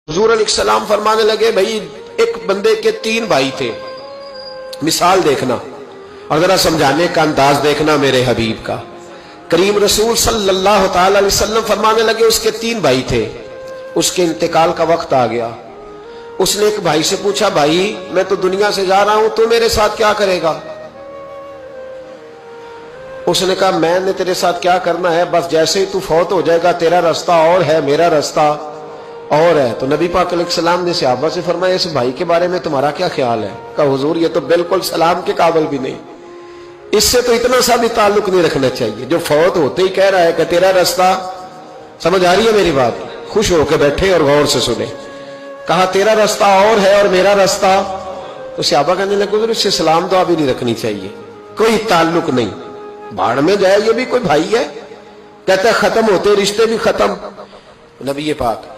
حضور علیہ السلام فرمانے لگے بھائی ایک بندے کے 3 بھائی تھے، مثال دیکھنا اور ذرا سمجھانے کا انداز دیکھنا میرے حبیب کا۔ کریم رسول صلی اللہ تعالی علیہ وسلم فرمانے لگے اس کے 3 بھائی تھے، اس کے انتقال کا وقت آ گیا۔ اس نے ایک بھائی سے پوچھا بھائی میں تو دنیا سے جا رہا ہوں، تو میرے ساتھ کیا کرے گا؟ اس نے کہا میں نے تیرے ساتھ کیا کرنا ہے، بس جیسے ہی تو فوت ہو جائے گا تیرا راستہ اور ہے میرا راستہ اور ہے۔ تو نبی پاک علیہ السلام نے صحابہ سے فرمایا اس بھائی کے بارے میں تمہارا کیا خیال ہے؟ کہا حضور یہ تو بالکل سلام کے قابل بھی نہیں، اس سے تو اتنا سا بھی تعلق نہیں رکھنا چاہیے، جو فوت ہوتے ہی کہہ رہا ہے کہ تیرا راستہ۔ سمجھ آ رہی ہے میری بات؟ خوش ہو کے بیٹھے اور غور سے سنے۔ کہا تیرا راستہ اور ہے اور میرا راستہ، تو صحابہ کہنے لگے حضور اس سے سلام دعا بھی نہیں رکھنی چاہیے، کوئی تعلق نہیں، بھاڑ میں جائے یہ بھی کوئی بھائی ہے؟ کہتا ہے ختم ہوتے رشتے بھی ختم۔ نبی پاک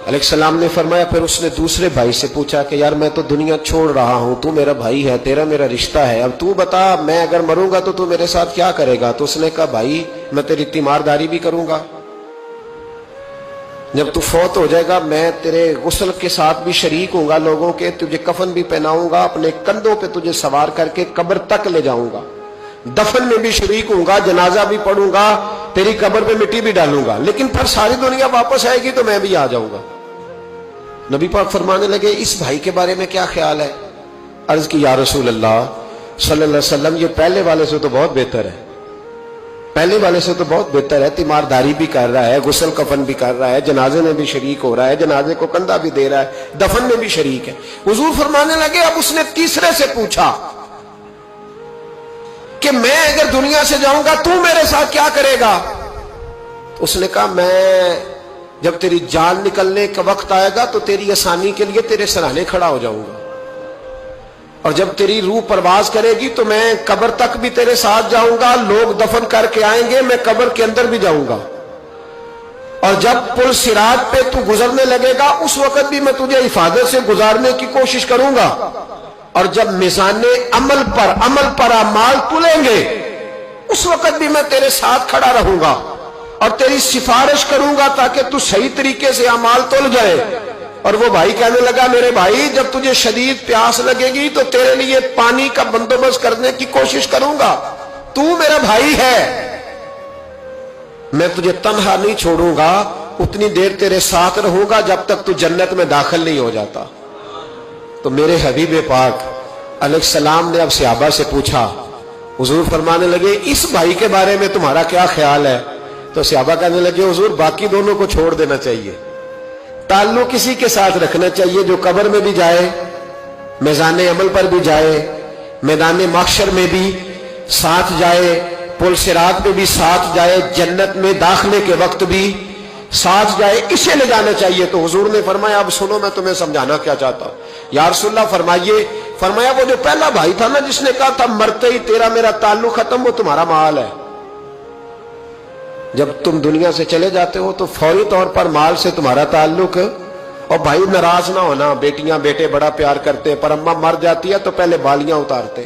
علیہ السلام نے فرمایا پھر اس نے دوسرے بھائی سے پوچھا کہ یار میں تو دنیا چھوڑ رہا ہوں، تو میرا بھائی ہے، تیرا میرا رشتہ ہے، اب تو بتا میں اگر مروں گا تو میرے ساتھ کیا کرے گا؟ تو اس نے کہا بھائی میں تیری تیمارداری بھی کروں گا، جب تو فوت ہو جائے گا میں تیرے غسل کے ساتھ بھی شریک ہوں گا، لوگوں کے تجھے کفن بھی پہناؤں گا، اپنے کندھوں پہ تجھے سوار کر کے قبر تک لے جاؤں گا، دفن میں بھی شریک ہوں گا، جنازہ بھی پڑھوں گا، تیری قبر پہ مٹی بھی ڈالوں گا، لیکن پھر ساری دنیا واپس آئے گی تو میں بھی آ جاؤں گا۔ نبی پاک فرمانے لگے اس بھائی کے بارے میں کیا خیال ہے؟ عرض کی یا رسول اللہ صلی اللہ علیہ وسلم یہ پہلے والے سے تو بہت بہتر ہے، پہلے والے سے تو بہت بہتر ہے، تیمارداری بھی کر رہا ہے، غسل کفن بھی کر رہا ہے، جنازے میں بھی شریک ہو رہا ہے، جنازے کو کندھا بھی دے رہا ہے، دفن میں بھی شریک ہے۔ حضور فرمانے لگے اب اس نے تیسرے سے پوچھا کہ میں اگر دنیا سے جاؤں گا تو میرے ساتھ کیا کرے گا؟ اس نے کہا میں جب تیری جان نکلنے کا وقت آئے گا تو تیری آسانی کے لیے تیرے سرانے کھڑا ہو جاؤں گا، اور جب تیری روح پرواز کرے گی تو میں قبر تک بھی تیرے ساتھ جاؤں گا، لوگ دفن کر کے آئیں گے میں قبر کے اندر بھی جاؤں گا، اور جب پل صراط پہ تو گزرنے لگے گا اس وقت بھی میں تجھے حفاظت سے گزارنے کی کوشش کروں گا، اور جب میزان عمل پر اعمال تلیں گے اس وقت بھی میں تیرے ساتھ کھڑا رہوں گا اور تیری سفارش کروں گا تاکہ تو صحیح طریقے سے اعمال تل جائے۔ اور وہ بھائی کہنے لگا میرے بھائی جب تجھے شدید پیاس لگے گی تو تیرے لیے پانی کا بندوبست کرنے کی کوشش کروں گا، تو میرا بھائی ہے، میں تجھے تنہا نہیں چھوڑوں گا، اتنی دیر تیرے ساتھ رہوں گا جب تک تو جنت میں داخل نہیں ہو جاتا۔ تو میرے حبیب پاک علیہ السلام نے اب صحابہ سے پوچھا، حضور فرمانے لگے اس بھائی کے بارے میں تمہارا کیا خیال ہے؟ تو صحابہ کہنے لگے حضور باقی دونوں کو چھوڑ دینا چاہیے، تعلق کسی کے ساتھ رکھنا چاہیے جو قبر میں بھی جائے، میزان عمل پر بھی جائے، میدان محشر میں بھی ساتھ جائے، پل صراط پہ بھی ساتھ جائے، جنت میں داخلے کے وقت بھی ساتھ جائے، اسے لے جانا چاہیے۔ تو حضور نے فرمایا اب سنو میں تمہیں سمجھانا کیا چاہتا ہوں۔ یا رسول اللہ فرمائیے۔ فرمایا وہ جو پہلا بھائی تھا نا جس نے کہا تھا مرتے ہی تیرا میرا تعلق ختم، وہ تمہارا مال ہے، جب تم دنیا سے چلے جاتے ہو تو فوری طور پر مال سے تمہارا تعلق۔ اور بھائی ناراض نہ ہونا، بیٹیاں بیٹے بڑا پیار کرتے پر اماں مر جاتی ہے تو پہلے بالیاں اتارتے،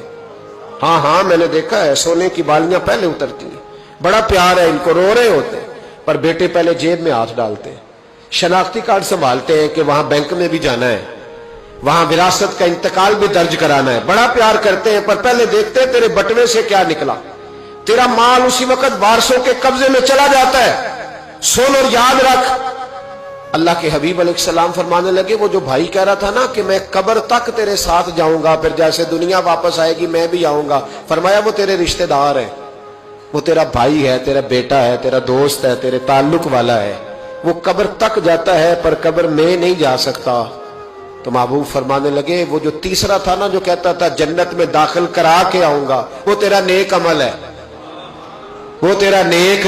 ہاں میں نے دیکھا ہے سونے کی بالیاں پہلے اترتی ہیں، بڑا پیار ہے ان کو، رو رہے ہوتے پر بیٹے پہلے جیب میں ہاتھ ڈالتے، شناختی کارڈ سنبھالتے ہیں کہ وہاں بینک میں بھی جانا ہے، وہاں وراثت کا انتقال بھی درج کرانا ہے، بڑا پیار کرتے ہیں پر پہلے دیکھتے تیرے بٹوے سے کیا نکلا، تیرا مال اسی وقت وارثوں کے قبضے میں چلا جاتا ہے، سن اور یاد رکھ۔ اللہ کے حبیب علیہ السلام فرمانے لگے وہ جو بھائی کہہ رہا تھا نا کہ میں قبر تک تیرے ساتھ جاؤں گا پھر جیسے دنیا واپس آئے گی میں بھی آؤں گا، فرمایا وہ تیرے رشتہ دار ہے، وہ تیرا بھائی ہے، تیرا بیٹا ہے، تیرا دوست ہے، تیرے تعلق والا ہے، وہ قبر تک جاتا ہے پر قبر میں نہیں جا سکتا۔ تو محبوب فرمانے لگے وہ جو تیسرا تھا نا جو کہتا تھا جنت میں داخل کرا کے آؤں گا، وہ تیرا نیک عمل ہے، وہ تیرا نیک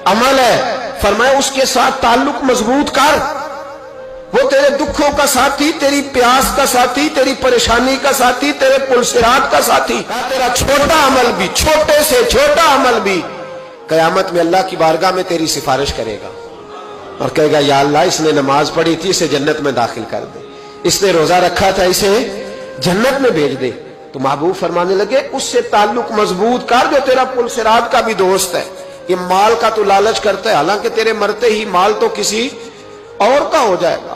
عمل ہے، فرمایا اس کے ساتھ تعلق مضبوط کر، وہ تیرے دکھوں کا ساتھی، تیری پیاس کا ساتھی، تیری پریشانی کا ساتھی، تیرے پل صراط کا ساتھی، تیرا چھوٹا عمل بھی، چھوٹے سے چھوٹا عمل بھی قیامت میں اللہ کی بارگاہ میں تیری سفارش کرے گا اور کہے گا یا اللہ اس نے نماز پڑھی تھی اسے جنت میں داخل کر دے، اس نے روزہ رکھا تھا اسے جنت میں بھیج دے۔ تو محبوب فرمانے لگے اس سے تعلق مضبوط کر جو تیرا پل صراط کا بھی دوست ہے، یہ مال کا تو لالچ کرتا ہے، حالانکہ تیرے مرتے ہی مال تو کسی اور کا ہو جائے گا،